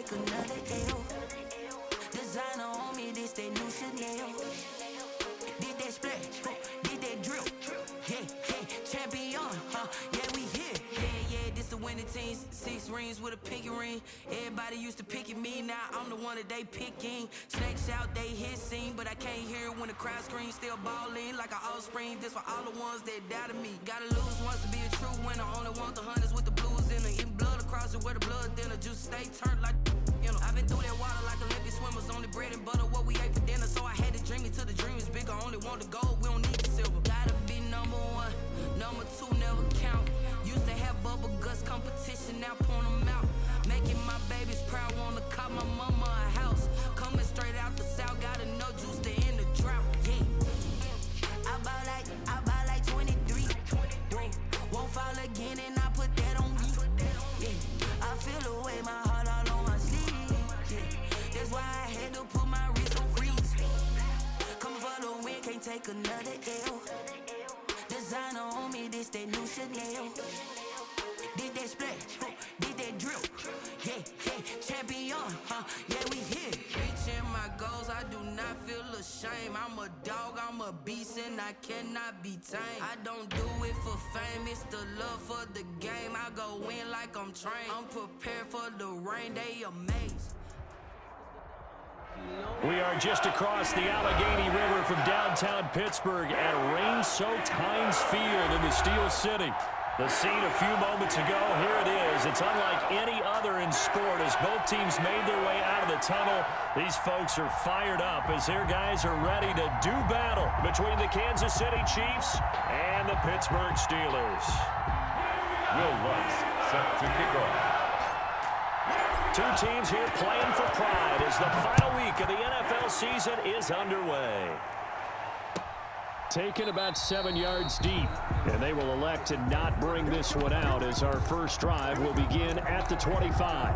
take another L. Designer on me, this that new Chanel. Did that splash, did that drill. Yeah, champion, yeah, we here. Yeah, this the winning team. 6 rings with a pinky ring. Everybody used to pick at me, now I'm the one that they picking. Snakes out, they hit scene, but I can't hear when the crowd screams. Still ballin' like an offspring. This for all the ones that doubted me. Gotta lose once to be a true winner. Only want the hunters with the blues in it. Eating blood across it where the blood thinner. Just stay turned like, you know. I've been through that water like Olympic swimmers. Only bread and butter, what we ate for dinner. So I had to dream it till the dream is bigger. Only want the gold, we don't need the silver. Gotta be number 1, number 2 never count. Used to have bubble guts competition, now point them out. Making my babies proud, wanna call my mama a house. Coming straight out the south, got enough juice to end the drought. Yeah, I buy like 23. Won't fall again, and I put that on me. Yeah, I feel the way, my heart all on my sleeve. Yeah, that's why I had to put my wrist on freeze. Coming for the win, can't take another L. Designer on me, this that new Chanel. Did that splash, did that drill. Yeah, champion, yeah, we here. Reaching my goals, I do not feel ashamed. I'm a dog, I'm a beast, and I cannot be tamed. I don't do it for fame, it's the love for the game. I go in like I'm trained. I'm prepared for the rain, they amazed. We are just across the Allegheny River from downtown Pittsburgh at rain-soaked Heinz Field in the Steel City. The scene a few moments ago, here it is. It's unlike any other in sport as both teams made their way out of the tunnel. These folks are fired up as their guys are ready to do battle between the Kansas City Chiefs and the Pittsburgh Steelers. Will Lutz set to kick off. Two teams here playing for pride as the final week of the NFL season is underway. Taken about 7 yards deep, and they will elect to not bring this one out as our first drive will begin at the 25.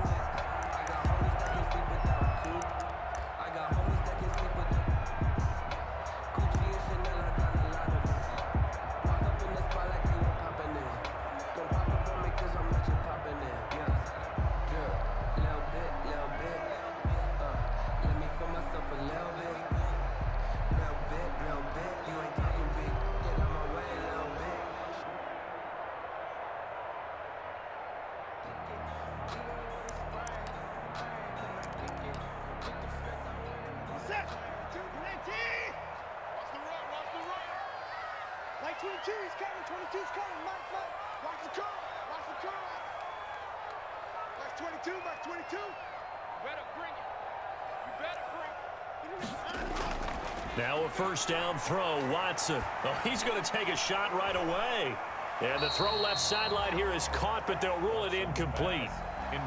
Now a first down throw, Watson. Oh, he's going to take a shot right away. And the throw left sideline here is caught, but they'll rule it incomplete.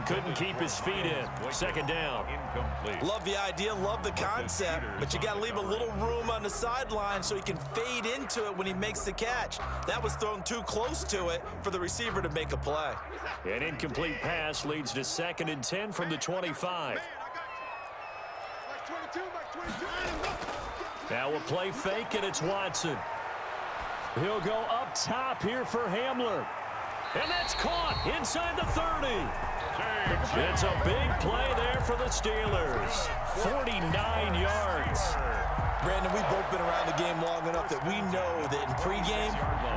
Couldn't keep his feet in. Second down. Incomplete. Love the idea, love the concept, but you got to leave a little room on the sideline so he can fade into it when he makes the catch. That was thrown too close to it for the receiver to make a play. An incomplete pass leads to 2nd and 10 from the 25. Now a play fake, and it's Watson. He'll go up top here for Hamler. And that's caught inside the 30. It's a big play there for the Steelers. 49 yards. Brandon, we've both been around the game long enough that we know that in pregame,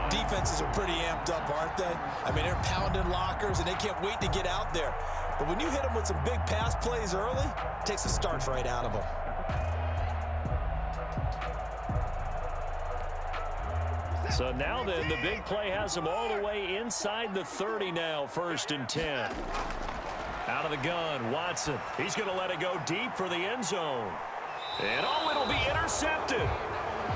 defenses are pretty amped up, aren't they? I mean, they're pounding lockers, and they can't wait to get out there. But when you hit them with some big pass plays early, it takes the starch right out of them. So now then, the big play has them all the way inside the 30 now, 1st and 10. Out of the gun, Watson. He's going to let it go deep for the end zone. And oh, it'll be intercepted.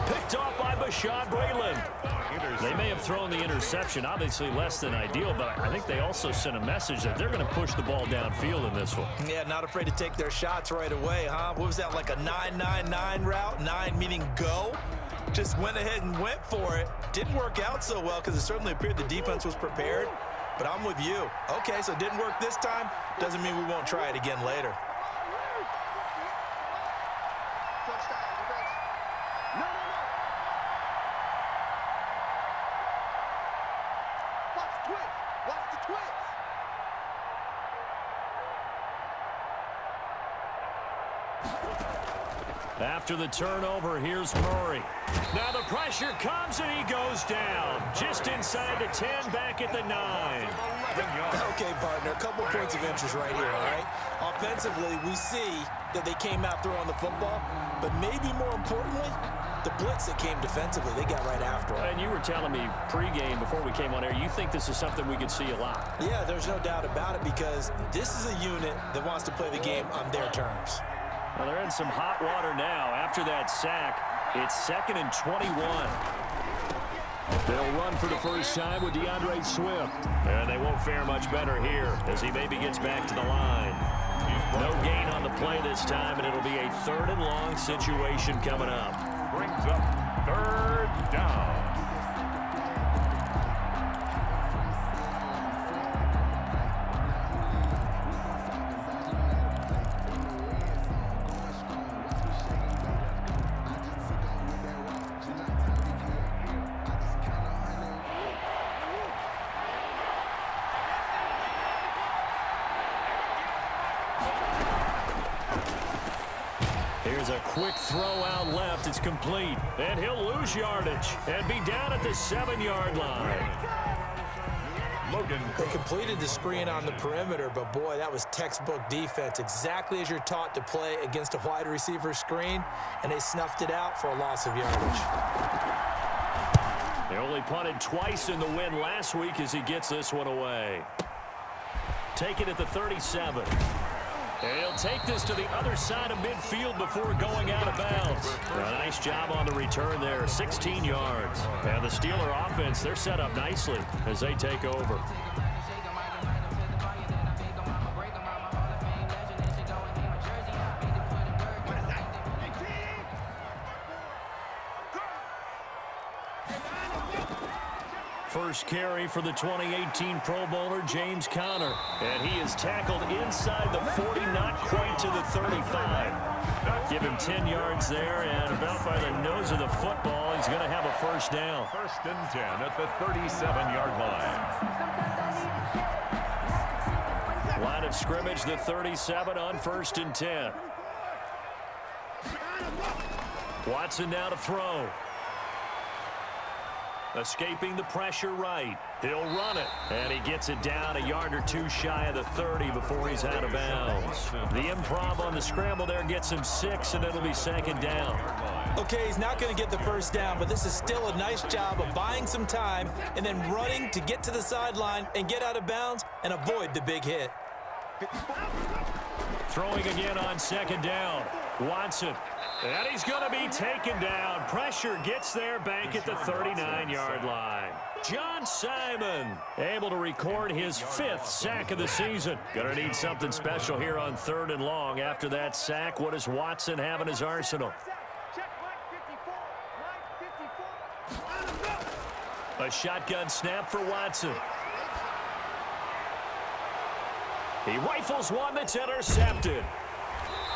Picked off by Bashaud Breeland. They may have thrown the interception, obviously less than ideal, but I think they also sent a message that they're going to push the ball downfield in this one. Yeah, not afraid to take their shots right away, huh? What was that, like a 9-9-9 route? 9 meaning go? Just went ahead and went for it. Didn't work out so well because it certainly appeared the defense was prepared. But I'm with you. Okay, so it didn't work this time. Doesn't mean we won't try it again later. After the turnover, here's Murray. Now the pressure comes and he goes down. Just inside the 10, back at the 9. Okay, partner, a couple points of interest right here, all right? Offensively, we see that they came out throwing the football, but maybe more importantly, the blitz that came defensively, they got right after it. And you were telling me pregame before we came on air, you think this is something we could see a lot. Yeah, there's no doubt about it because this is a unit that wants to play the game on their terms. Well, they're in some hot water now. After that sack, it's 2nd and 21. They'll run for the first time with DeAndre Swift. And they won't fare much better here as he maybe gets back to the line. No gain on the play this time, and it'll be a 3rd and long situation coming up. Brings up 3rd down. Here's a quick throw out left. It's complete. And he'll lose yardage and be down at the 7-yard line. They completed the screen on the perimeter, but boy, that was textbook defense. Exactly as you're taught to play against a wide receiver screen, and they snuffed it out for a loss of yardage. They only punted twice in the win last week as he gets this one away. Take it at the 37. And he'll take this to the other side of midfield before going out of bounds. A nice job on the return there, 16 yards. And the Steeler offense, they're set up nicely as they take over. First carry for the 2018 Pro Bowler, James Conner. And he is tackled inside the 40, not quite to the 35. Give him 10 yards there, and about by the nose of the football, he's going to have a first down. 1st and 10 at the 37-yard line. Line of scrimmage, the 37 on 1st and 10. Watson now to throw. Escaping the pressure right. He'll run it. And he gets it down a yard or two shy of the 30 before he's out of bounds. The improv on the scramble there gets him 6, and it'll be 2nd down. Okay, he's not going to get the first down, but this is still a nice job of buying some time and then running to get to the sideline and get out of bounds and avoid the big hit. Throwing again on 2nd down. Watson. And he's going to be taken down. Pressure gets there back at the 39-yard line. John Simon able to record his 5th sack of the season. Going to need something special here on 3rd and long. After that sack, what does Watson have in his arsenal? A shotgun snap for Watson. He rifles one that's intercepted.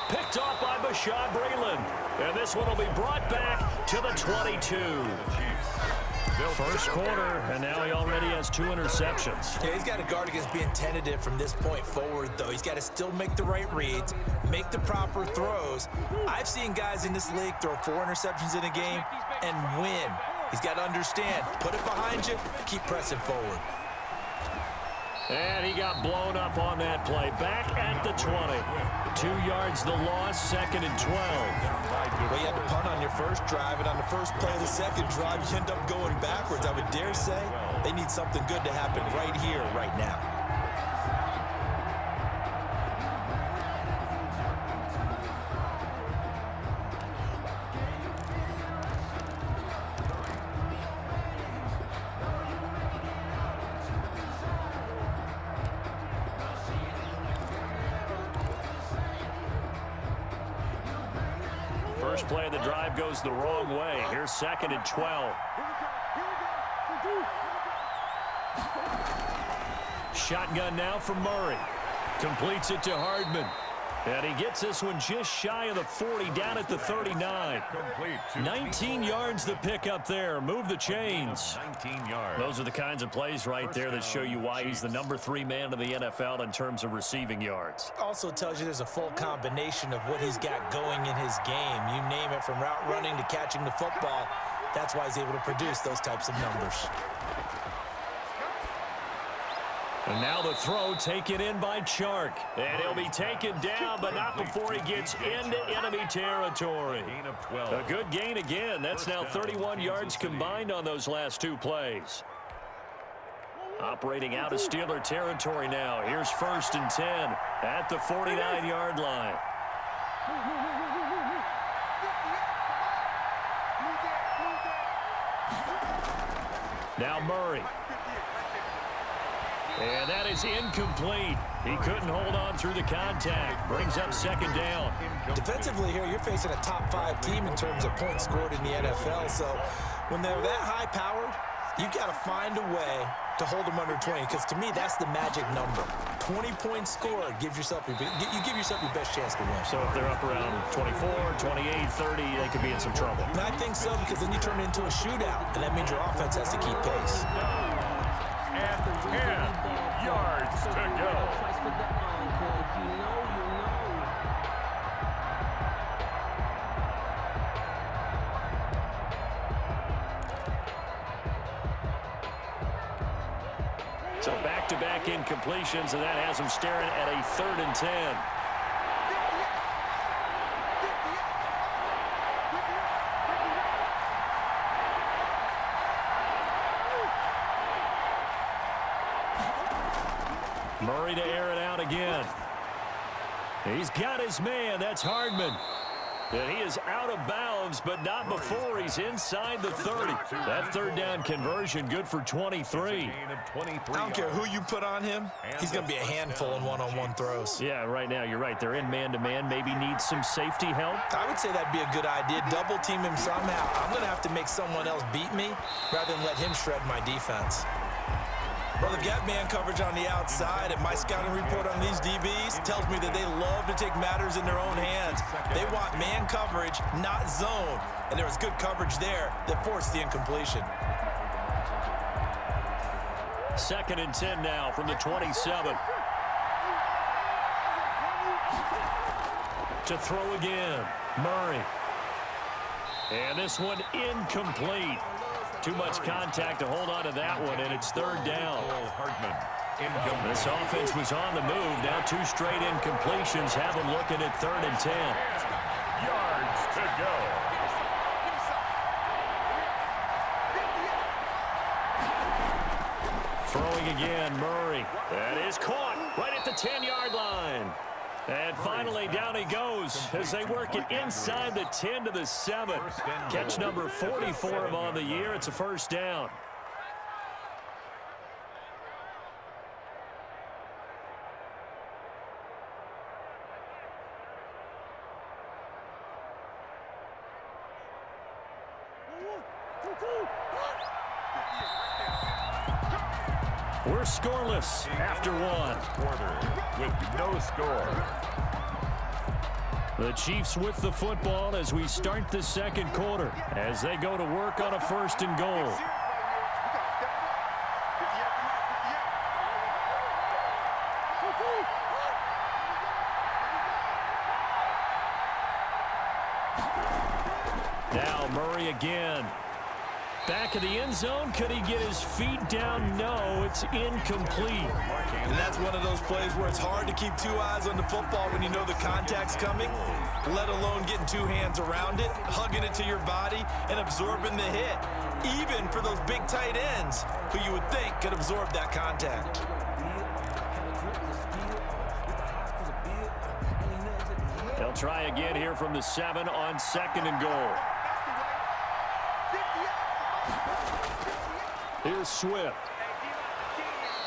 Picked off by Bashaud Breeland. And this one will be brought back to the 22. First quarter, and now he already has 2 interceptions. Yeah, he's got to guard against being tentative from this point forward, though. He's got to still make the right reads, make the proper throws. I've seen guys in this league throw 4 interceptions in a game and win. He's got to understand, put it behind you, keep pressing forward. And he got blown up on that play. Back at the 20. 2 yards the loss, 2nd and 12. Well, you had to punt on your first drive, and on the first play of the second drive, you end up going backwards. I would dare say they need something good to happen right here, right now. First play of the drive goes the wrong way. Here's 2nd and 12. Shotgun now for Murray. Completes it to Hardman. And he gets this one just shy of the 40, down at the 39. 19 yards to pick up there. Move the chains. 19 yards. Those are the kinds of plays right there that show you why he's the number 3 man in the NFL in terms of receiving yards. Also tells you there's a full combination of what he's got going in his game. You name it, from route running to catching the football. That's why he's able to produce those types of numbers. And now the throw taken in by Chark. And he'll be taken down, but not before he gets into enemy territory. A good gain again. That's now 31 yards combined on those last 2 plays. Operating out of Steeler territory now. Here's 1st and 10 at the 49-yard line. Now Murray. And that is incomplete. He couldn't hold on through the contact. Brings up 2nd down. Defensively here, you're facing a top 5 team in terms of points scored in the NFL. So when they're that high-powered, you've got to find a way to hold them under 20. Because to me, that's the magic number. 20 points scored gives yourself you give yourself your best chance to win. So if they're up around 24, 28, 30, they could be in some trouble. And I think so, because then you turn it into a shootout, and that means your offense has to keep pace. And 10 yards to go. So back-to-back incompletions, and that has him staring at a 3rd and 10. Murray to air it out again. He's got his man. That's Hardman. And he is out of bounds, but not before he's inside the 30. That 3rd down conversion good for 23. I don't care who you put on him. He's going to be a handful in one-on-one throws. Yeah, right now you're right. They're in man-to-man. Maybe need some safety help. I would say that'd be a good idea. Double team him somehow. I'm going to have to make someone else beat me rather than let him shred my defense. Well, they've got man coverage on the outside, and my scouting report on these DBs tells me that they love to take matters in their own hands. They want man coverage, not zone. And there was good coverage there that forced the incompletion. 2nd and 10 now from the 27. To throw again, Murray. And this one incomplete. Too much contact to hold on to that one, and it's 3rd down. This offense was on the move. Now 2 straight incompletions have them looking at 3rd and 10. Yards to go. Throwing again, Murray. That is caught right at the 10-yard line. And finally, down he goes as they work it inside the 10 to the 7. Catch number 40 for him on the year. It's a 1st down. We're scoreless after 1. Quarter with no score. The Chiefs with the football as we start the 2nd quarter as they go to work on a 1st and goal. Now Murray again. Back of the end zone. Could he get his feet down? No, it's incomplete. And that's one of those plays where it's hard to keep 2 eyes on the football when you know the contact's coming, let alone getting 2 hands around it, hugging it to your body, and absorbing the hit, even for those big tight ends who you would think could absorb that contact. They'll try again here from the 7 on 2nd and goal. Here's Swift.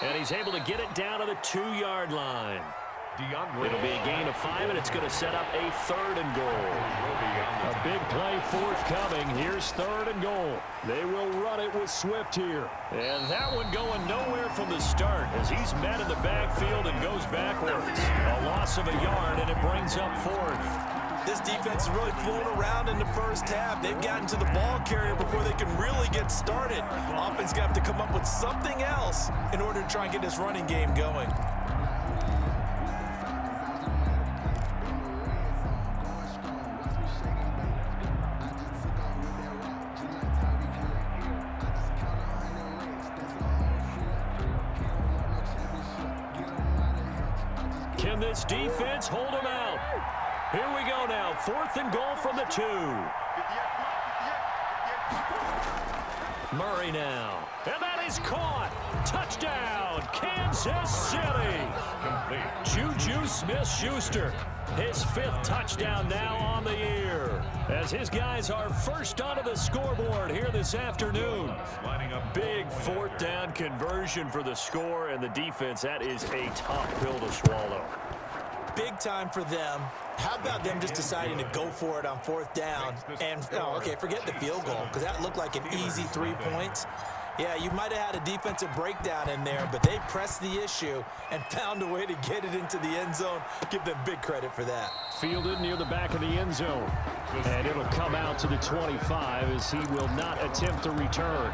And he's able to get it down to the 2-yard line. It'll be a gain of 5, and it's going to set up a 3rd and goal. A big play forthcoming. Here's 3rd and goal. They will run it with Swift here. And that one going nowhere from the start as he's met in the backfield and goes backwards. A loss of a yard, and it brings up 4th. This defense is really floating around in the first half. They've gotten to the ball carrier before they can really get started. Offense going to have to come up with something else in order to try and get this running game going. Can this defense hold them out? Here we go now. 4th and goal from the 2. Murray now. And that is caught. Touchdown, Kansas City. Juju Smith-Schuster. His 5th touchdown now on the year. As his guys are first onto the scoreboard here this afternoon. Big 4th down conversion for the score, and the defense, that is a tough pill to swallow. Big time for them. How about them just deciding to go for it on 4th down? And, okay, forget the field goal, because that looked like an easy 3 points. Yeah, you might have had a defensive breakdown in there, but they pressed the issue and found a way to get it into the end zone. Give them big credit for that. Fielded near the back of the end zone. And it'll come out to the 25 as he will not attempt to return.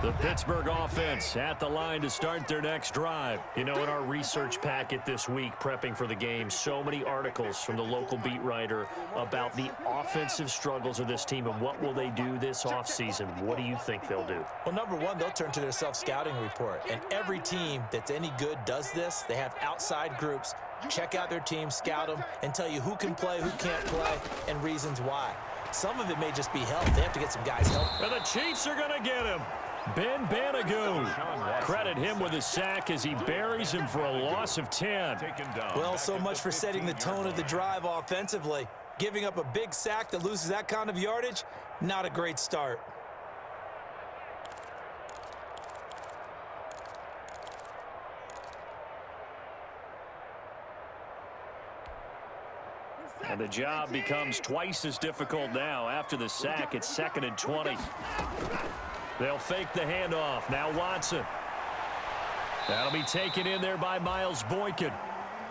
The Pittsburgh offense at the line to start their next drive. You know, in our research packet this week, prepping for the game, so many articles from the local beat writer about the offensive struggles of this team and what will they do this offseason. What do you think they'll do? Well, number one, they'll turn to their self-scouting report. And every team that's any good does this. They have outside groups. Check out their team, scout them, and tell you who can play, who can't play, and reasons why. Some of it may just be health. They have to get some guys healthy. And the Chiefs are going to get him. Ben Banogu. Credit him with a sack as he buries him for a loss of 10. Well, so much for setting the tone of the drive offensively. Giving up a big sack that loses that kind of yardage, not a great start. And the job becomes twice as difficult now. After the sack, it's 2nd and 20. They'll fake the handoff. Now Watson. That'll be taken in there by Miles Boykin.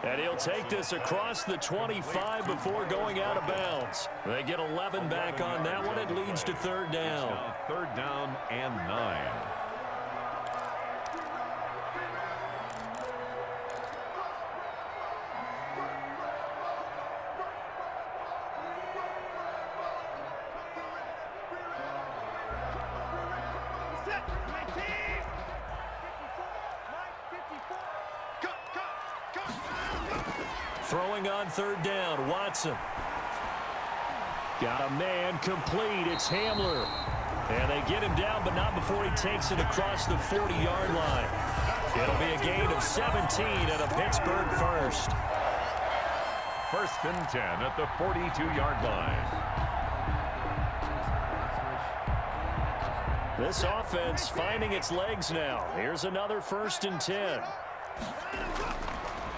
And he'll take this across the 25 before going out of bounds. They get 11 back on that one. It leads to 3rd down. 3rd down and 9. Throwing on 3rd down, Watson. Got a man complete. It's Hamler. And they get him down, but not before he takes it across the 40-yard line. It'll be a gain of 17 and a Pittsburgh first. 1st and 10 at the 42-yard line. This offense finding its legs now. Here's another 1st and 10.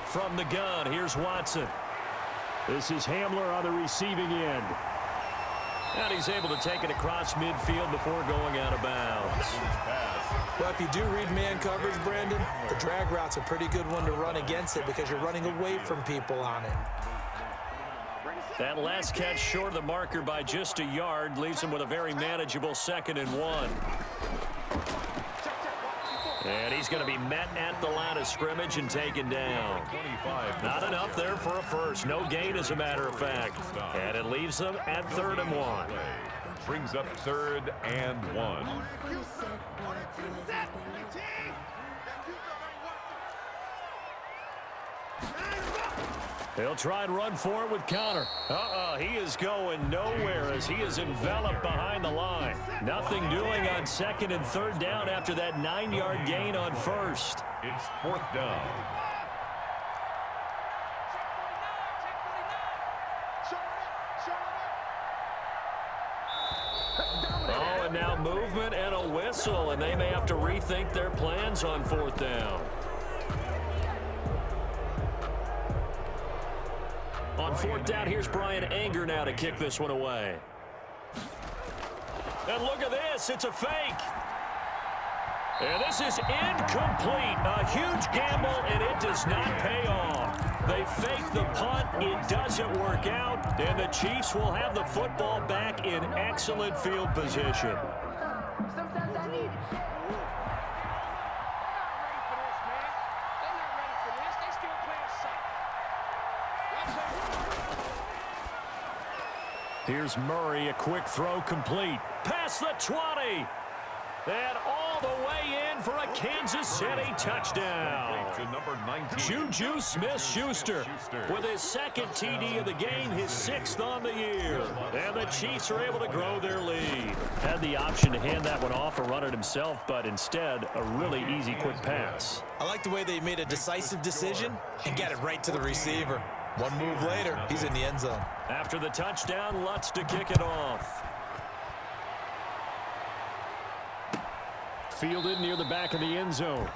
From the gun, here's Watson. This is Hamler on the receiving end. And he's able to take it across midfield before going out of bounds. Well, if you do read man coverage, Brandon, the drag route's a pretty good one to run against it because you're running away from people on it. That last catch short of the marker by just a yard leaves him with a very manageable 2nd and 1. And he's going to be met at the line of scrimmage and taken down. Not enough there for a first. No gain, as a matter of fact. And it leaves them at 3rd and 1. Brings up 3rd and 1. They'll try and run for it with Connor. He is going nowhere as he is enveloped behind the line. Nothing doing on 2nd and 3rd down after that 9-yard gain on 1st. It's 4th down. And now movement and a whistle, and they may have to rethink their plans on 4th down. On 4th down, here's Brian Anger now to kick this one away. And look at this. It's a fake. And this is incomplete. A huge gamble, and it does not pay off. They fake the punt. It doesn't work out, and the Chiefs will have the football back in excellent field position. Sometimes I need it. They're not ready for this, man. They're not ready for this. They still playing safe. Here's Murray, a quick throw complete. Past the 20. And all the way in for a Kansas City touchdown. To number 19. Juju Smith-Schuster with his 2nd TD of the game, his 6th on the year. And the Chiefs are able to grow their lead. Had the option to hand that one off or run it himself, but instead a really easy quick pass. I like the way they made a decisive decision and got it right to the receiver. One move later, he's in the end zone. After the touchdown, Lutz to kick it off. Fielded near the back of the end zone.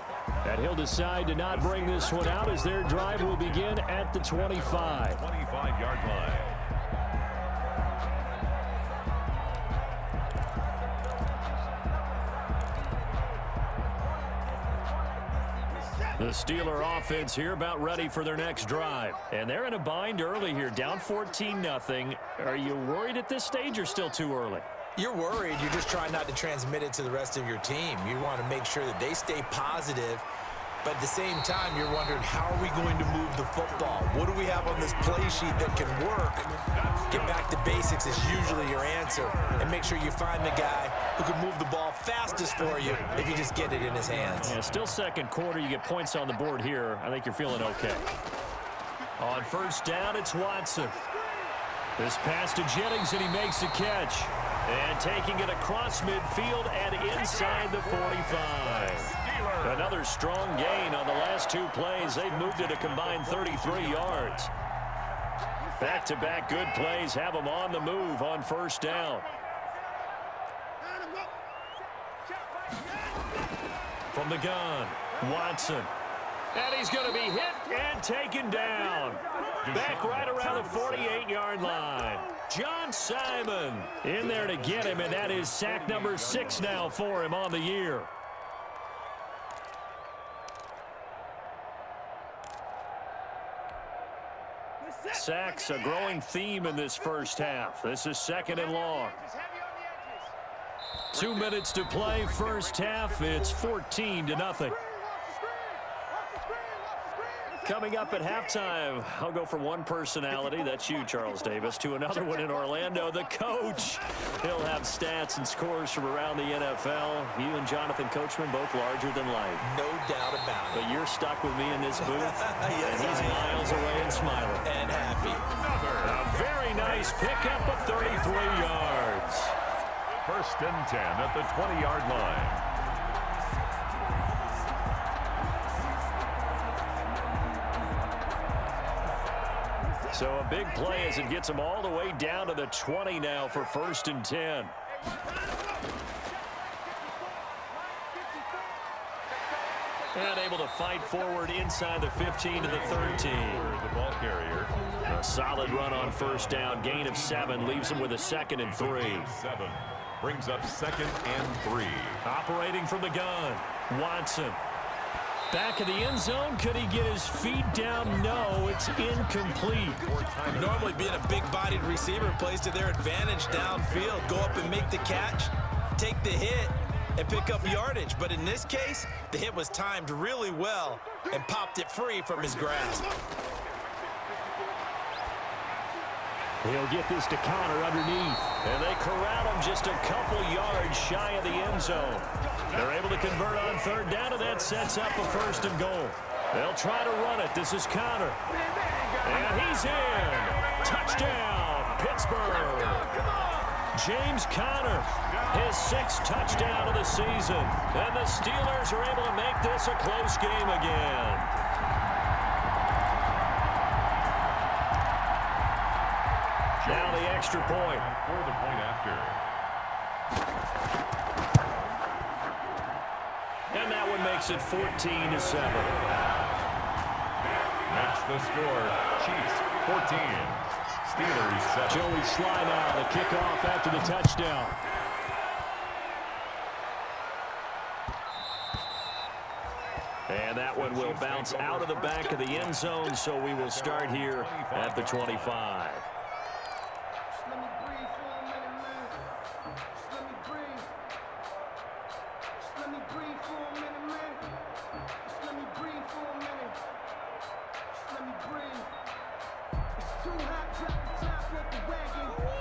And he'll decide to not bring this one out as their drive will begin at the 25. 25-yard line. The Steeler offense here about ready for their next drive. And they're in a bind early here, down 14-0. Are you worried at this stage or still too early? You're worried. You're just trying not to transmit it to the rest of your team. You want to make sure that they stay positive, but at the same time, you're wondering, how are we going to move the football? What do we have on this play sheet that can work? Get back to basics is usually your answer, and make sure you find the guy who can move the ball fastest for you if you just get it in his hands. Yeah, still 2nd quarter. You get points on the board here. I think you're feeling okay. On 1st down, it's Watson. This pass to Jennings, and he makes the catch. And taking it across midfield and inside the 45. Another strong gain on the last 2 plays. They've moved it a combined 33 yards. Back-to-back good plays have them on the move on 1st down. From the gun, Watson. And he's going to be hit and taken down. Back right around the 48-yard line. John Simon in there to get him, and that is sack number 6 now for him on the year. Sacks, a growing theme in this first half. This is 2nd and long. 2 minutes to play, first half. It's 14-0. Coming up at halftime, I'll go from one personality, that's you, Charles Davis, to another one in Orlando, the coach. He'll have stats and scores from around the NFL. You and Jonathan Coachman, both larger than life. No doubt about it. But you're stuck with me in this booth, Yes, and he's miles away and smiling. And happy. A very nice pickup of 33 yards. 1st and 10 at the 20-yard line. So a big play as it gets them all the way down to the 20 now for 1st and 10. And able to fight forward inside the 15 to the 13. The ball carrier. A solid run on 1st down. Gain of 7 leaves them with a 2nd and 3. 7 brings up 2nd and 3. Operating from the gun, Watson. Back of the end zone. Could he get his feet down? No, it's incomplete. Normally being a big-bodied receiver plays to their advantage downfield. Go up and make the catch, take the hit, and pick up yardage. But in this case, the hit was timed really well and popped it free from his grasp. He'll get this to Connor underneath. And they corral him just a couple yards shy of the end zone. They're able to convert on 3rd down, and that sets up a 1st and goal. They'll try to run it. This is Connor. And he's in. Touchdown, Pittsburgh. James Conner, his 6th touchdown of the season. And the Steelers are able to make this a close game again. Now the extra point. For the point after. And that one makes it 14-7. That's the score. Chiefs 14. Steelers 7. Joey Sly now, the kickoff after the touchdown. And that one will bounce out of the back of the end zone, so we will start here at the 25.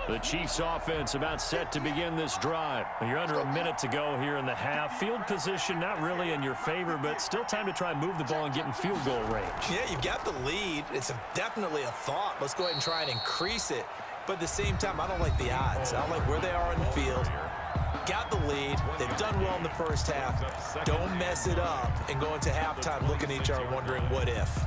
The Chiefs offense about set to begin this drive. You're under a minute to go here in the half. Field position not really in your favor, but still time to try and move the ball and get in field goal range. Yeah, you've got the lead. It's definitely a thought. Let's go ahead and try and increase it. But at the same time, I don't like the odds. I don't like where they are on the field. Got the lead. They've done well in the first half. Don't mess it up and go into halftime looking at each other wondering what if.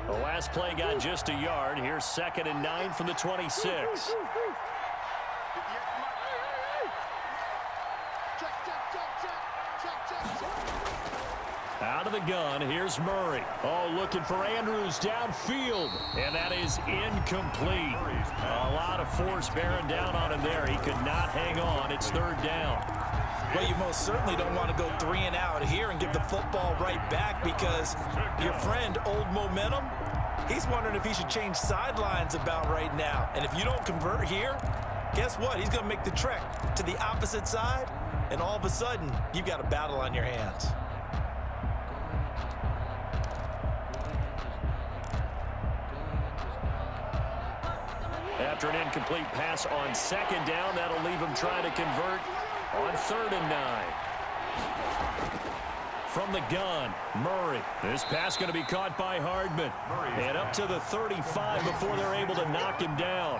The last play got just a yard. Here's 2nd and 9 from the 26. Out of the gun, here's Murray. Oh, looking for Andrews downfield. And that is incomplete. A lot of force bearing down on him there. He could not hang on. It's 3rd down. Well, you most certainly don't want to go 3 and out here and give the football right back because your friend, Old Momentum, he's wondering if he should change sidelines about right now. And if you don't convert here, guess what? He's going to make the trek to the opposite side, and all of a sudden, you've got a battle on your hands. After an incomplete pass on 2nd down, that'll leave him trying to convert on 3rd and 9. From the gun, Murray. This pass going to be caught by Hardman. And up to the 35 before they're able to knock him down.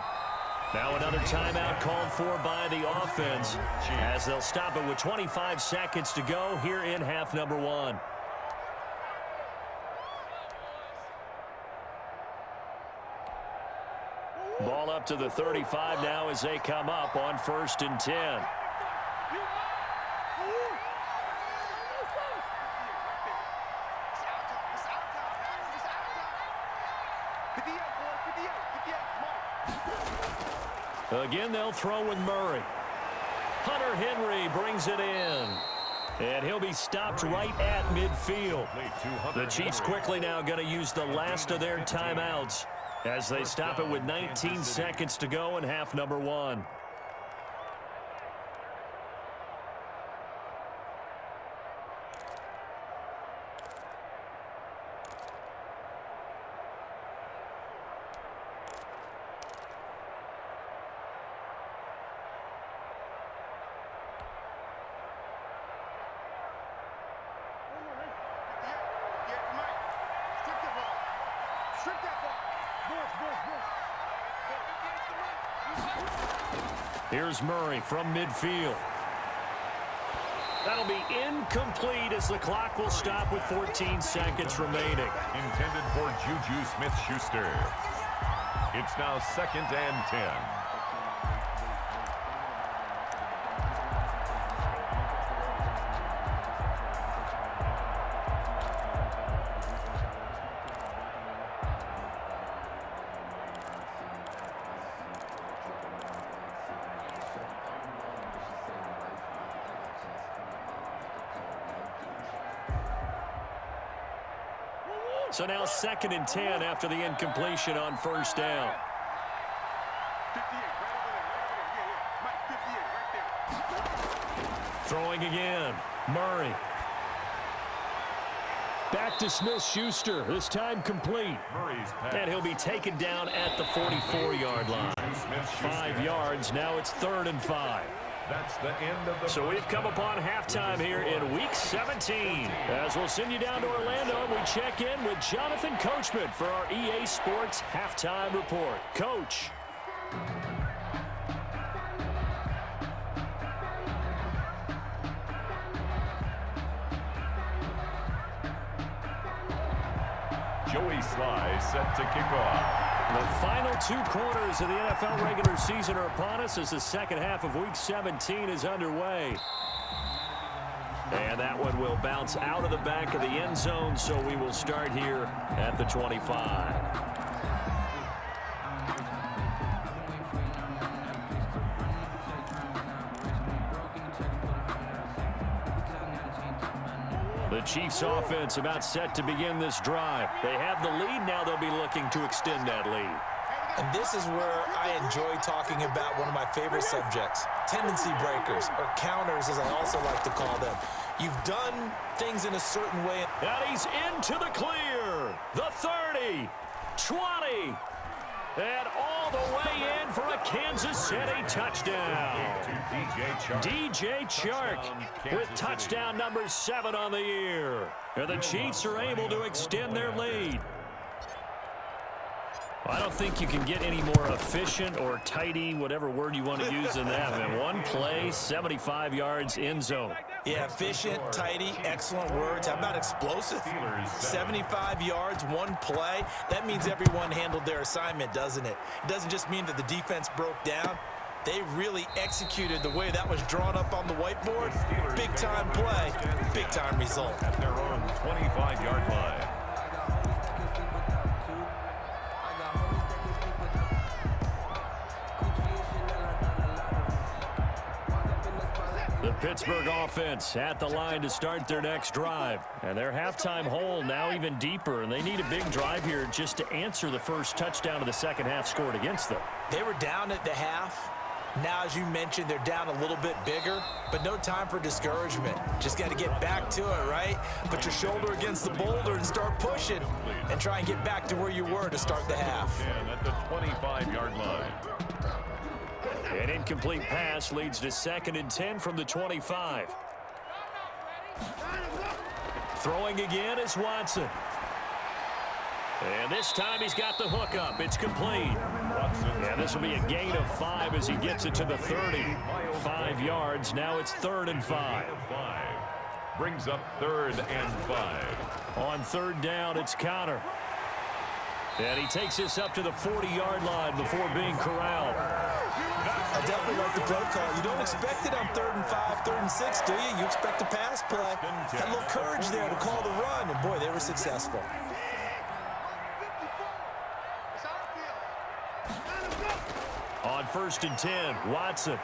Now another timeout called for by the offense as they'll stop it with 25 seconds to go here in half number 1. Ball up to the 35 now as they come up on 1st and 10. Again, they'll throw with Murray. Hunter Henry brings it in. And he'll be stopped right at midfield. The Chiefs quickly now going to use the last of their timeouts as they stop it with 19 seconds to go in half number 1. Here's Murray from midfield. That'll be incomplete as the clock will stop with 14 seconds remaining. Intended for Juju Smith-Schuster. It's now 2nd and 10. So now 2nd and 10 after the incompletion on 1st down. Throwing again. Murray. Back to Smith-Schuster, this time complete. And he'll be taken down at the 44-yard line. 5 yards, now it's 3rd and 5. That's the end of the So we've come upon halftime here in Week 17. As we'll send you down to Orlando, we check in with Jonathan Coachman for our EA Sports Halftime Report. Coach. Joey Sly set to kick off. The final 2 quarters of the NFL regular season are upon us as the second half of Week 17 is underway. And that one will bounce out of the back of the end zone, so we will start here at the 25. The Chiefs offense about set to begin this drive. They have the lead. Now they'll be looking to extend that lead. And this is where I enjoy talking about one of my favorite subjects, tendency breakers, or counters as I also like to call them. You've done things in a certain way. And he's into the clear. The 30, 20, and all the way in for a Kansas City touchdown. DJ Chark with touchdown number 7 on the year. And the Chiefs are able to extend their lead. I don't think you can get any more efficient or tidy, whatever word you want to use in that. Man, one play, 75 yards, end zone. Yeah, efficient, tidy, excellent words. How about explosive? 75 yards, one play. That means everyone handled their assignment, doesn't it? It doesn't just mean that the defense broke down. They really executed the way that was drawn up on the whiteboard. Big-time play, big-time result. At their own 25-yard line. The Pittsburgh offense at the line to start their next drive. And their halftime hole now even deeper, and they need a big drive here just to answer the first touchdown of the second half scored against them. They were down at the half. Now, as you mentioned, they're down a little bit bigger, but no time for discouragement. Just got to get back to it, right? Put your shoulder against the boulder and start pushing and try and get back to where you were to start the half. And at the 25-yard line. An incomplete pass leads to 2nd and 10 from the 25. Throwing again is Watson. And this time he's got the hook up. It's complete. And this will be a gain of 5 as he gets it to the 30. 5 yards. Now it's 3rd and 5. Brings up 3rd and 5. On 3rd down, it's Connor. And he takes this up to the 40-yard line before being corralled. I definitely like the play call. You don't expect it on 3rd and 5, 3rd and 6, do you? You expect a pass play. Had a little courage there to call the run, and boy, they were successful. On 1st and 10, Watson.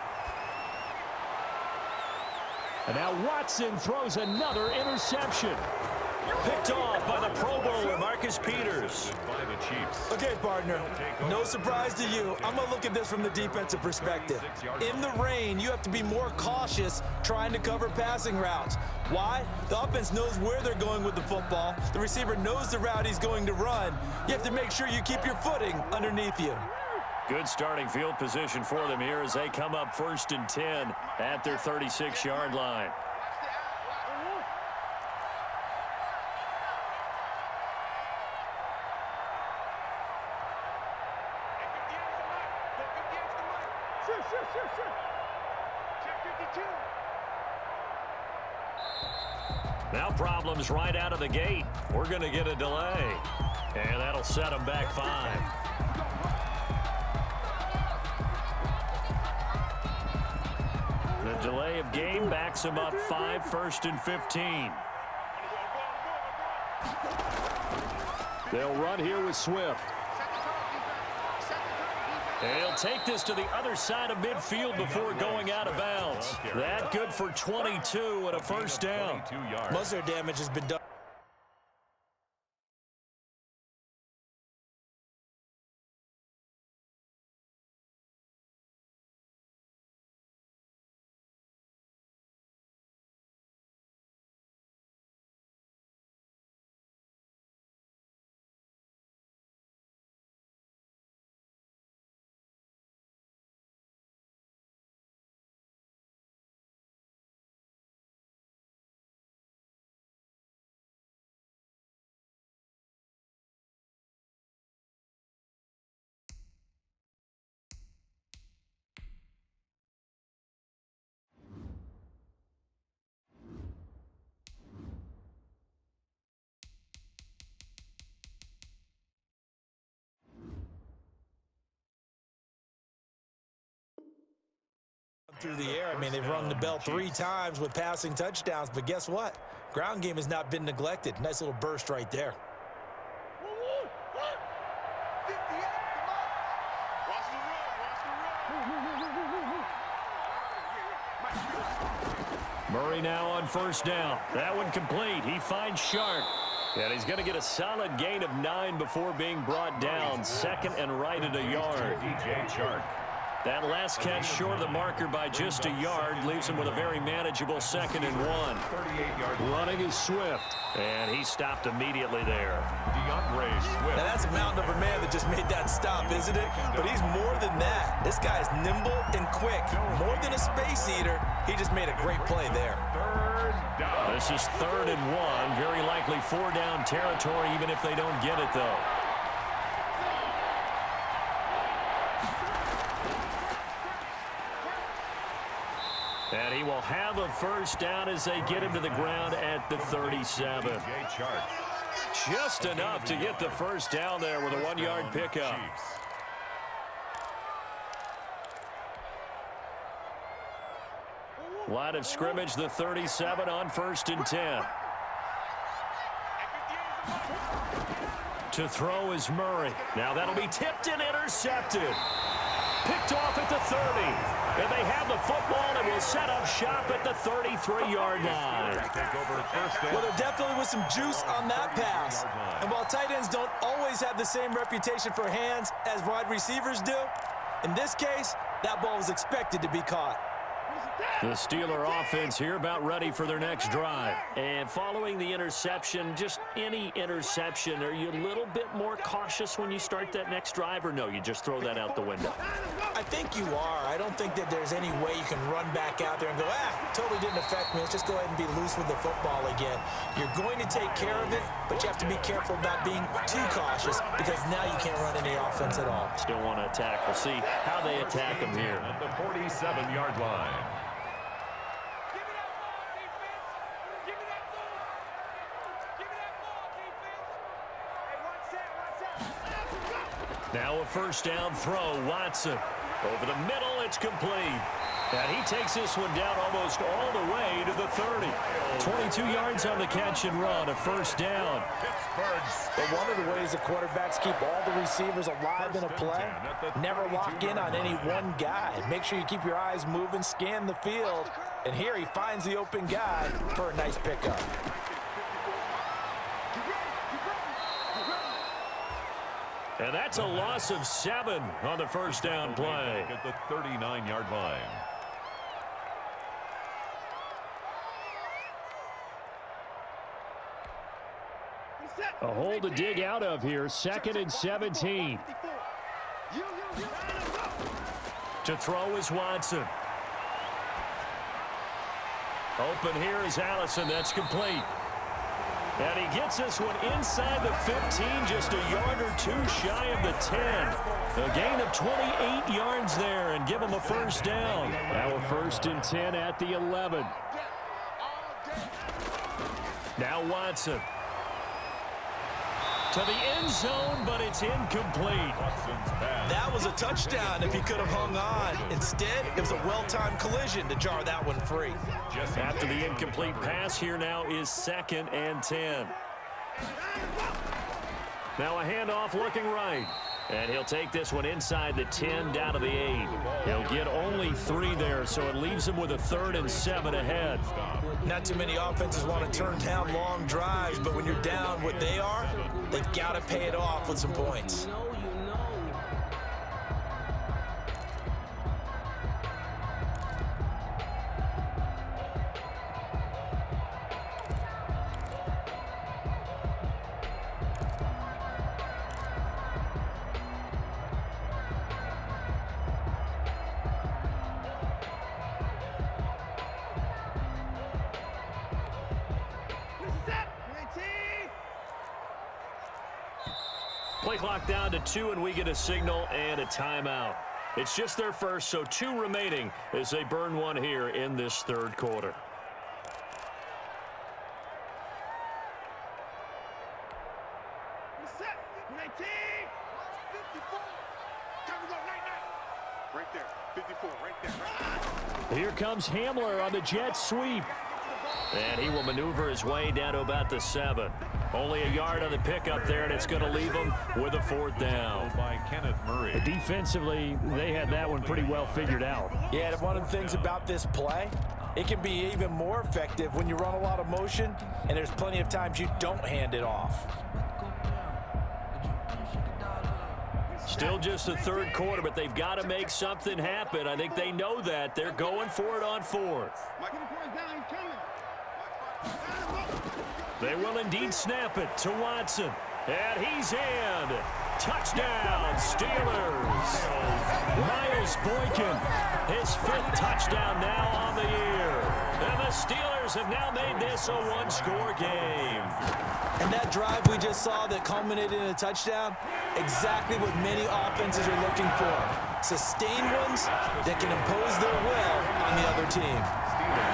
And now Watson throws another interception. Picked off by the Pro Bowler, Marcus Peters. By the Chiefs. Okay, partner, no surprise to you. I'm going to look at this from the defensive perspective. In the rain, you have to be more cautious trying to cover passing routes. Why? The offense knows where they're going with the football. The receiver knows the route he's going to run. You have to make sure you keep your footing underneath you. Good starting field position for them here as they come up 1st and 10 at their 36-yard line. Now problems right out of the gate. We're going to get a delay. And that'll set them back 5. The delay of game backs them up 5, 1st and 15. They'll run here with Swift. And he'll take this to the other side of midfield before going out of bounds. That good for 22 and a 1st down. Most of their damage has been done. through the air. I mean, they've rung the bell 3 times with passing touchdowns, but guess what? Ground game has not been neglected. Nice little burst right there. Murray now on first down. That one complete. He finds Shark. And he's going to get a solid gain of 9 before being brought down. Second and right at a yard. DJ Shark. That last catch short of the marker by just a yard leaves him with a very manageable 2nd and 1. 38-yard Running is Swift. And he stopped immediately there. DeAndre Swift. Now, that's a mountain of a man that just made that stop, isn't it? But he's more than that. This guy's nimble and quick. More than a space eater, he just made a great play there. Third down. This is 3rd and 1. Very likely 4-down territory, even if they don't get it, though. And he will have a first down as they get him to the ground at the 37. DJ Shark. Just enough to get the first down there with a 1-yard pickup. Chiefs. Line of scrimmage, the 37 on 1st and 10. To throw is Murray. Now that'll be tipped and intercepted. Picked off at the 30. And they have the football and will set up shop at the 33-yard line. Well, there definitely was some juice on that pass. And while tight ends don't always have the same reputation for hands as wide receivers do, in this case, that ball was expected to be caught. The Steeler offense here about ready for their next drive. And following the interception, just any interception, are you a little bit more cautious when you start that next drive, or no, you just throw that out the window? I think you are. I don't think that there's any way you can run back out there and go, totally didn't affect me. Let's just go ahead and be loose with the football again. You're going to take care of it, but you have to be careful about being too cautious because now you can't run any offense at all. Still want to attack. We'll see how they attack them here. At the 47-yard line. Now a first down throw, Watson. Over the middle, it's complete. And he takes this one down almost all the way to the 30. 22 yards on the catch and run, a first down. But one of the ways the quarterbacks keep all the receivers alive in a play, never lock in on any one guy. Make sure you keep your eyes moving, scan the field. And here he finds the open guy for a nice pickup. And that's a loss of 7 on the first down play. At the 39-yard line. A hole to dig out of here. 2nd and 17. To throw is Watson. Open here is Allison. That's complete. And he gets this one inside the 15, just a yard or two shy of the 10. A gain of 28 yards there and give him a first down. Now a 1st and 10 at the 11. Now Watson. To the end zone, but it's incomplete. That was a touchdown if he could have hung on. Instead, it was a well-timed collision to jar that one free. After the incomplete pass, here now is 2nd and 10. Now a handoff looking right. And he'll take this one inside the 10 down to the 8. He'll get only 3 there, so it leaves him with a 3rd and 7 ahead. Not too many offenses want to turn down long drives, but when you're down what they are, they've got to pay it off with some points. Play clock down to 2, and we get a signal and a timeout. It's just their first, so 2 remaining as they burn one here in this 3rd quarter. Here comes Hamler on the jet sweep. And he will maneuver his way down to about the 7. Only a yard on the pickup there, and it's going to leave him with a 4th down. By Kenneth Murray. Defensively, they had that one pretty well figured out. Yeah, and one of the things about this play, it can be even more effective when you run a lot of motion, and there's plenty of times you don't hand it off. Still just the 3rd quarter, but they've got to make something happen. I think they know that. They're going for it on 4th. They will indeed snap it to Watson. And he's in. Touchdown, Steelers. Miles Boykin, his 5th touchdown now on the year. And the Steelers have now made this a 1-score game. And that drive we just saw that culminated in a touchdown, exactly what many offenses are looking for. Sustained ones that can impose their will on the other team.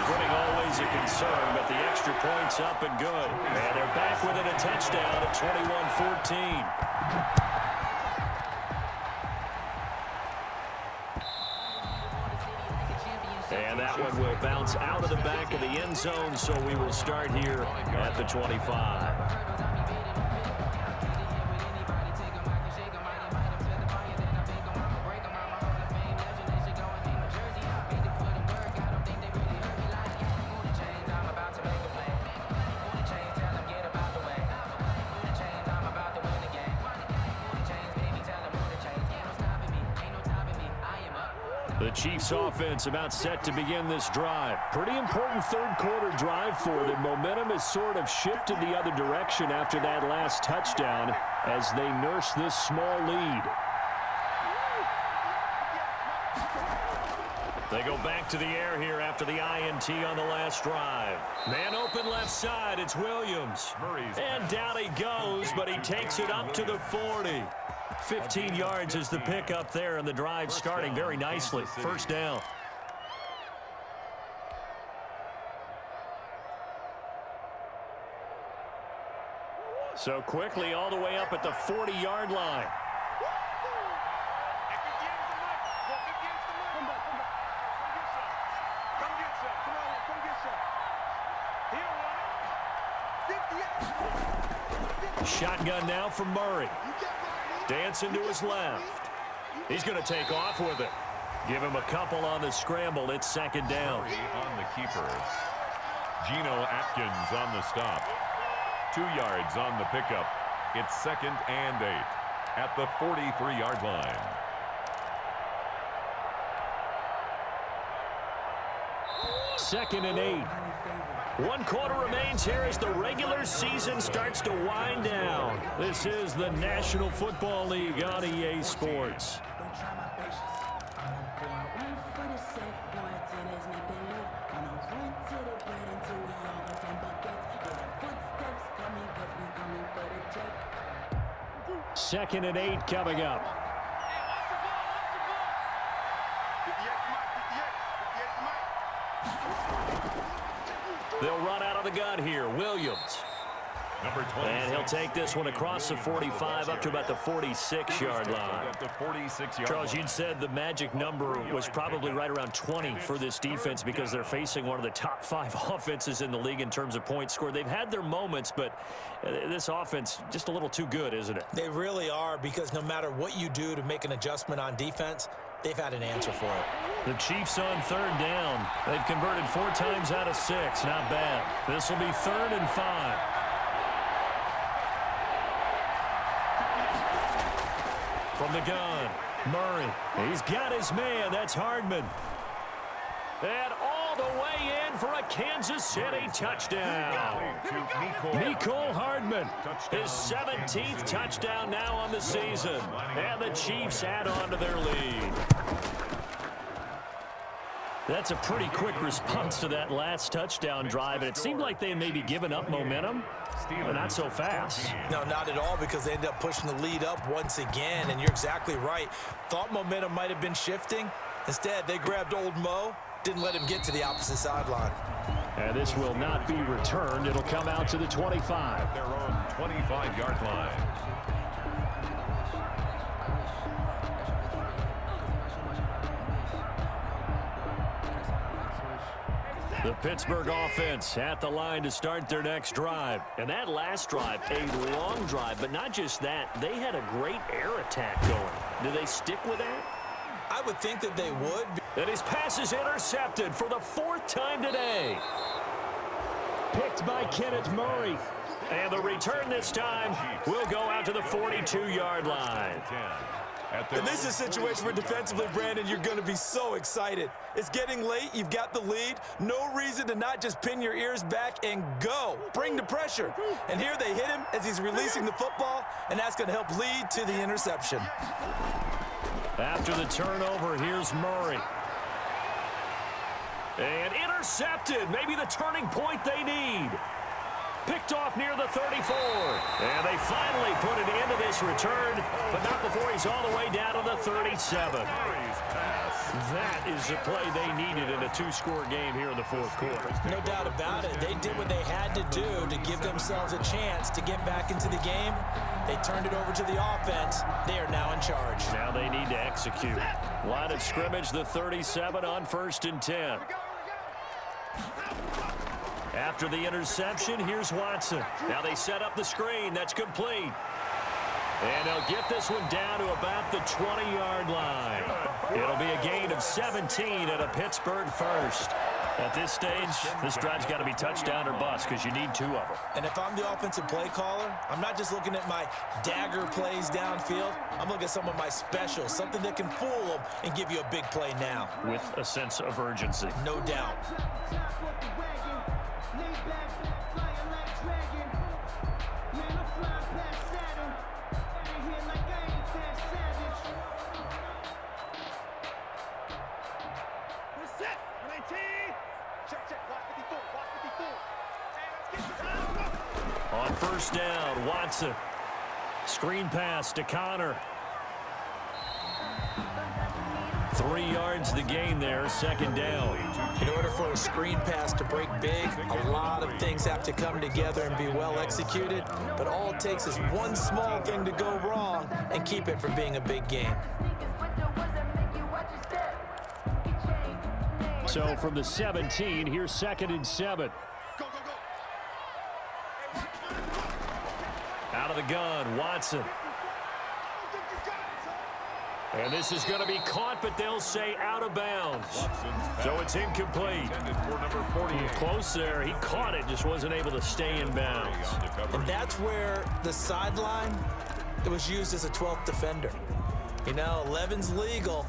Footing always a concern, but the extra point's up and good. And they're back within a touchdown at 21-14. And that one will bounce out of the back of the end zone, so we will start here at the 25. The Chiefs offense about set to begin this drive. Pretty important 3rd quarter drive for them. Momentum has sort of shifted the other direction after that last touchdown as they nurse this small lead. They go back to the air here after the INT on the last drive. Man open left side, it's Williams. And down he goes, but he takes it up to the 40. 15 yards is the pickup there, and the drive starting very nicely. 1st down. So quickly all the way up at the 40-yard line. Shotgun now from Murray. Dancing to his left. He's going to take off with it. Give him a couple on the scramble. It's 2nd down. On the keeper. Geno Atkins on the stop. 2 yards on the pickup. It's 2nd and 8 at the 43-yard line. Second and 8. 1 quarter remains here as the regular season starts to wind down. This is the National Football League on EA Sports. Second and 8 coming up. They'll run out of the gun here. Williams. And he'll take this one across the 45 up to about the 46-yard line. Charles, you'd said the magic number was probably right around 20 for this defense because they're facing one of the top 5 offenses in the league in terms of points scored. They've had their moments, but this offense just a little too good, isn't it? They really are, because no matter what you do to make an adjustment on defense, they've had an answer for it. The Chiefs on 3rd down. They've converted 4 times out of 6. Not bad. This will be 3rd and 5. From the gun, Murray. He's got his man. That's Hardman. And all the way in for a Kansas City touchdown. Mecole Hardman, his 17th touchdown now on the season. And the Chiefs add on to their lead. That's a pretty quick response to that last touchdown drive. And it seemed like they may be giving up momentum. But not so fast. No, not at all, because they ended up pushing the lead up once again. And you're exactly right. Thought momentum might have been shifting. Instead, they grabbed old Mo, didn't let him get to the opposite sideline. And this will not be returned. It'll come out to the 25. Their own 25-yard line. The Pittsburgh offense at the line to start their next drive. And that last drive, a long drive, but not just that. They had a great air attack going. Do they stick with that? I would think that they would. And his pass is intercepted for the 4th time today. Picked by Kenneth Murray. And the return this time will go out to the 42-yard line. And this is a situation where defensively, Brandon, you're going to be so excited. It's getting late. You've got the lead. No reason to not just pin your ears back and go. Bring the pressure. And here they hit him as he's releasing the football, and that's going to help lead to the interception. After the turnover, here's Murray. And intercepted. Maybe the turning point they need. Picked off near the 34. And they finally put an end to this return, but not before he's all the way down to the 37. That is the play they needed in a 2-score game here in the 4th quarter. No doubt about it. They did what they had to do to give themselves a chance to get back into the game. They turned it over to the offense. They are now in charge. Now they need to execute. Line of scrimmage, the 37 on 1st and 10. After the interception, here's Watson. Now they set up the screen. That's complete. And they'll get this one down to about the 20-yard line. It'll be a gain of 17 at a Pittsburgh first. At this stage, this drive's got to be touchdown or bust because you need 2 of them. And if I'm the offensive play caller, I'm not just looking at my dagger plays downfield. I'm looking at some of my specials, something that can fool them and give you a big play now. With a sense of urgency. No doubt. On 1st down, Watson. Screen pass to Connor. 3 yards the gain there, 2nd down. In order for a screen pass to break big, a lot of things have to come together and be well executed, but all it takes is one small thing to go wrong and keep it from being a big game. So from the 17, here's 2nd and 7. Out of the gun, Watson. And this is going to be caught, but they'll say out of bounds. So it's incomplete. Close there. He caught it, just wasn't able to stay in bounds. And that's where the sideline, it was used as a 12th defender. You know, 11's legal.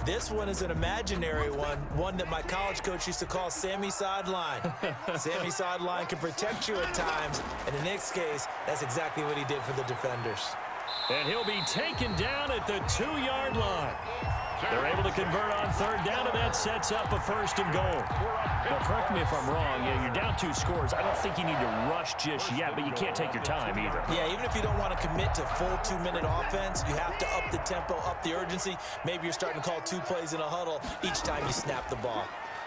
This one is an imaginary one that my college coach used to call Sammy Sideline. Sammy Sideline can protect you at times, and in this case, that's exactly what he did for the defenders. And he'll be taken down at the 2-yard line. They're able to convert on 3rd down, and that sets up a 1st and goal. Now, correct me if I'm wrong. Yeah, you're down 2 scores. I don't think you need to rush just yet, but you can't take your time either. Yeah, even if you don't want to commit to full 2-minute offense, you have to up the tempo, up the urgency. Maybe you're starting to call 2 plays in a huddle each time you snap the ball.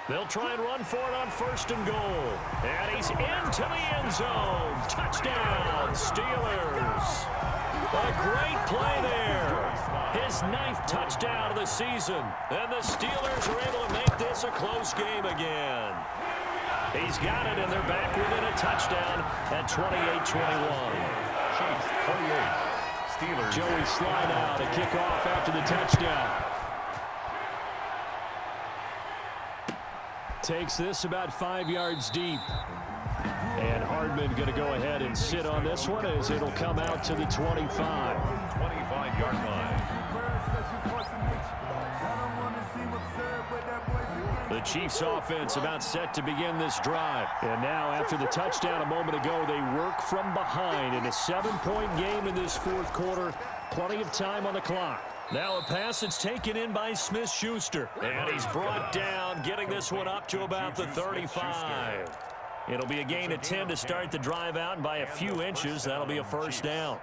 They'll try and run for it on 1st and goal. And he's into the end zone. Touchdown, Steelers. A great play there. His 9th touchdown of the season. And the Steelers are able to make this a close game again. He's got it, and they're back within a touchdown at 28-21. Steelers. Joey slide out, a kickoff after the touchdown. Takes this about 5 yards deep. And Hardman going to go ahead and sit on this one as it'll come out to the 25. 25-yard line. The Chiefs offense about set to begin this drive. And now after the touchdown a moment ago, they work from behind in a 7-point game in this 4th quarter. Plenty of time on the clock. Now a pass that's taken in by Smith-Schuster. And he's brought down, getting this one up to about the 35. It'll be a gain of 10 to start the drive out, and by a few inches, that'll be a 1st down.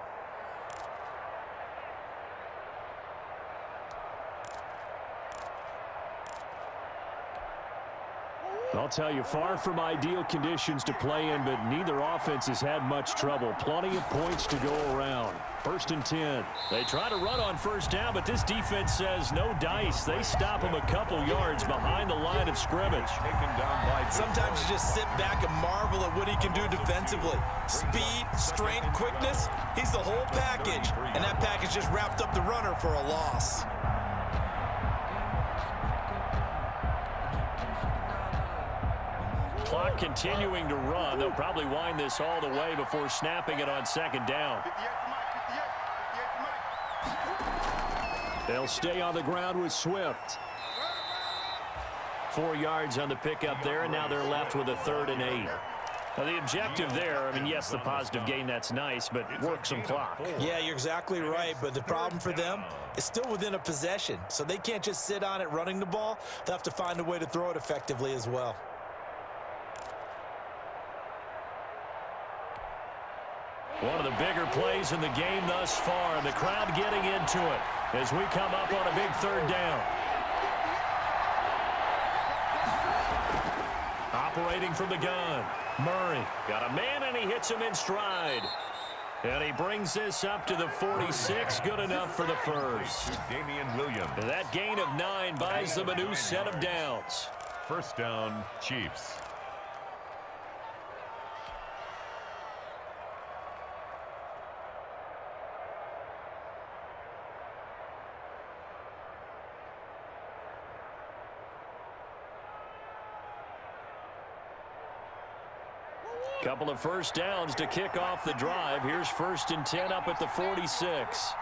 I'll tell you, far from ideal conditions to play in, but neither offense has had much trouble. Plenty of points to go around. 1st and 10. They try to run on first down, but this defense says no dice. They stop him a couple yards behind the line of scrimmage. Sometimes you just sit back and marvel at what he can do defensively. Speed, strength, quickness, he's the whole package. And that package just wrapped up the runner for a loss. Clock continuing to run. They'll probably wind this all the way before snapping it on 2nd down. They'll stay on the ground with Swift. 4 yards on the pickup there, and now they're left with a 3rd and 8. Now the objective there, I mean, yes, the positive gain, that's nice, but work some clock. Yeah, you're exactly right, but the problem for them is still within a possession, so they can't just sit on it running the ball. They'll have to find a way to throw it effectively as well. One of the bigger plays in the game thus far, and the crowd getting into it as we come up on a big 3rd down. Operating from the gun, Murray got a man, and he hits him in stride. And he brings this up to the 46, good enough for the first. Damian Williams. And that gain of 9 buys them a new set of downs. 1st down, Chiefs. Couple of first downs to kick off the drive. Here's 1st and 10 up at the 46.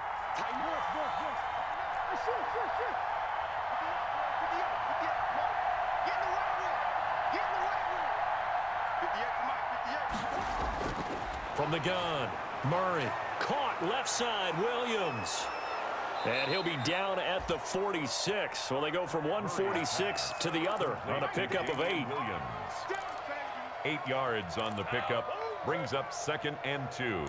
From the gun, Murray caught left side, Williams. And he'll be down at the 46. Well, they go from 146 to the other on a pickup of 8. 8 yards on the pickup, brings up 2nd and 2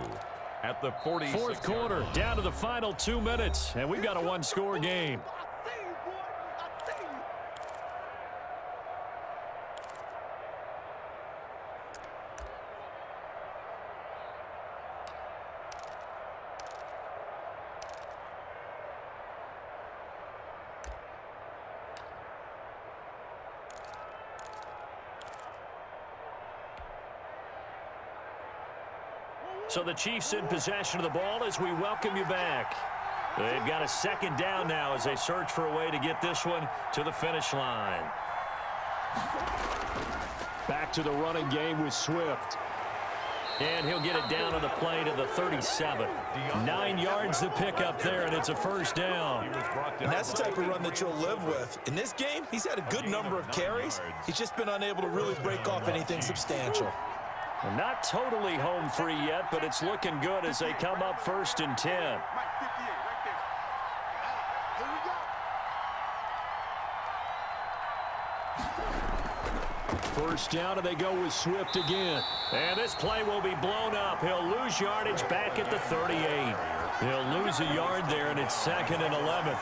at the 46. 4th quarter, down to the final 2 minutes, and we've got a 1-score game. So the Chiefs in possession of the ball as we welcome you back. They've got a 2nd down now as they search for a way to get this one to the finish line. Back to the running game with Swift. And he'll get it down on the play to the 37. 9 yards to pick up there, and it's a 1st down. And that's the type of run that you'll live with. In this game, he's had a good number of carries. He's just been unable to really break off anything substantial. Not totally home free yet, but it's looking good as they come up 1st and 10. First down, and they go with Swift again. And this play will be blown up. He'll lose yardage back at the 38. He'll lose a yard there, and it's 2nd and 11.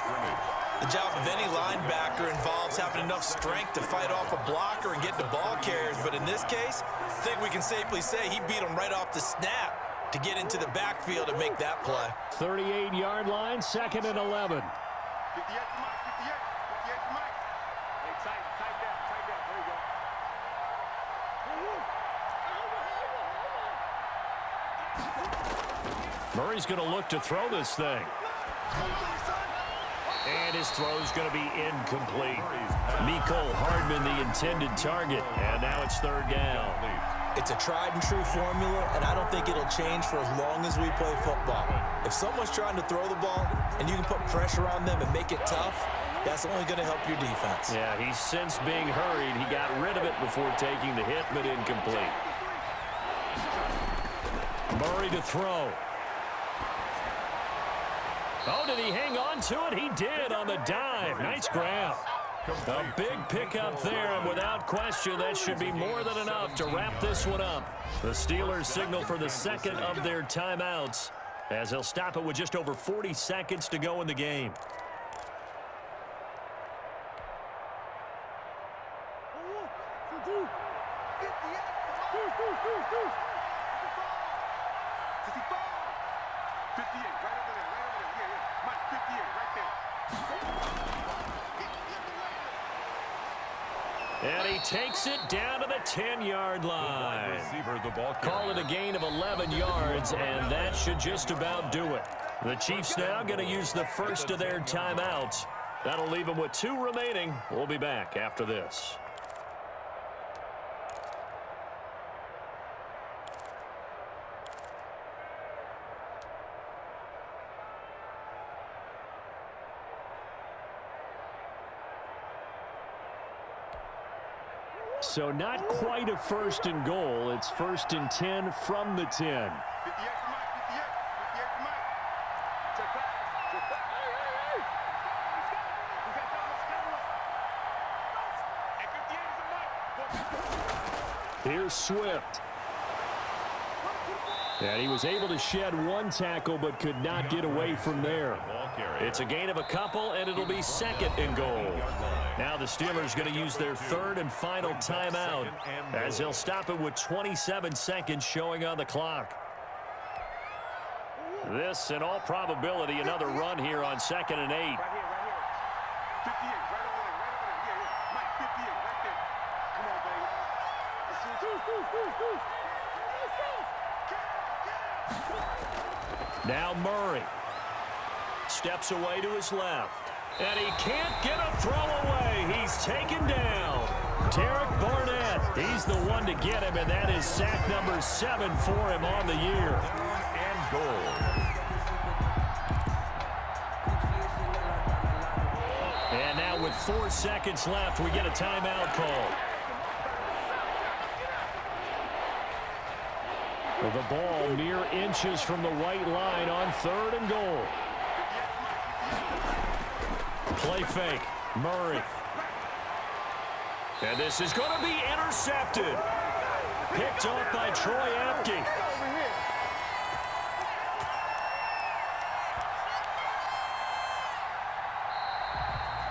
The job of any linebacker involves having enough strength to fight off a blocker and get the ball carriers. But in this case, I think we can safely say he beat him right off the snap to get into the backfield and make that play. 38-yard line, 2nd and 11. Murray's going to look to throw this thing. And his throw's going to be incomplete. Mecole Hardman, the intended target. And now it's 3rd down. It's a tried-and-true formula, and I don't think it'll change for as long as we play football. If someone's trying to throw the ball and you can put pressure on them and make it tough, that's only going to help your defense. Yeah, he's since being hurried. He got rid of it before taking the hit, but incomplete. Murray to throw. Oh, did he hang on to it? He did on the dive. Nice grab. A big pickup there, and without question, that should be more than enough to wrap this one up. The Steelers signal for the 2nd of their timeouts as they'll stop it with just over 40 seconds to go in the game. And he takes it down to the 10-yard line. Receiver, the ball Call it a gain of 11 yards, and that should just about do it. The Chiefs now going to use the first of their timeouts. That'll leave them with 2 remaining. We'll be back after this. So not quite a first and goal. It's 1st and 10 from the 10. Here's Swift. And he was able to shed 1 tackle but could not get away from there. It's a gain of a couple, and it'll be 2nd and goal. Now the Steelers going to use their 3rd and final timeout as they'll stop it with 27 seconds showing on the clock. This, in all probability, another run here on 2nd and 8. Now Murray steps away to his left. And he can't get a throw away. He's taken down. Derek Barnett, he's the one to get him, and that is sack number 7 for him on the year. And goal. And now with 4 seconds left, we get a timeout call. Well, the ball mere inches from the white line on 3rd and goal. Play fake. Murray. And this is going to be intercepted. Picked off by Troy Apke.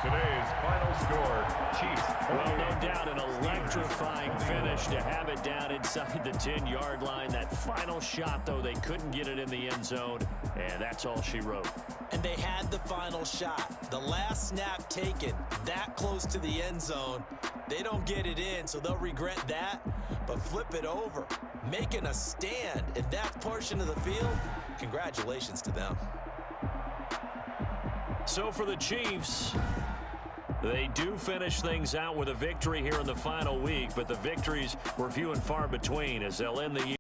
Today's final score, Chiefs. Well, no doubt an electrifying finish to have it down inside the 10-yard line. That final shot, though, they couldn't get it in the end zone, and that's all she wrote. And they had the final shot. The last snap taken that close to the end zone. They don't get it in, so they'll regret that. But flip it over, making a stand in that portion of the field, congratulations to them. So for the Chiefs, they do finish things out with a victory here in the final week, but the victories were few and far between as they'll end the year.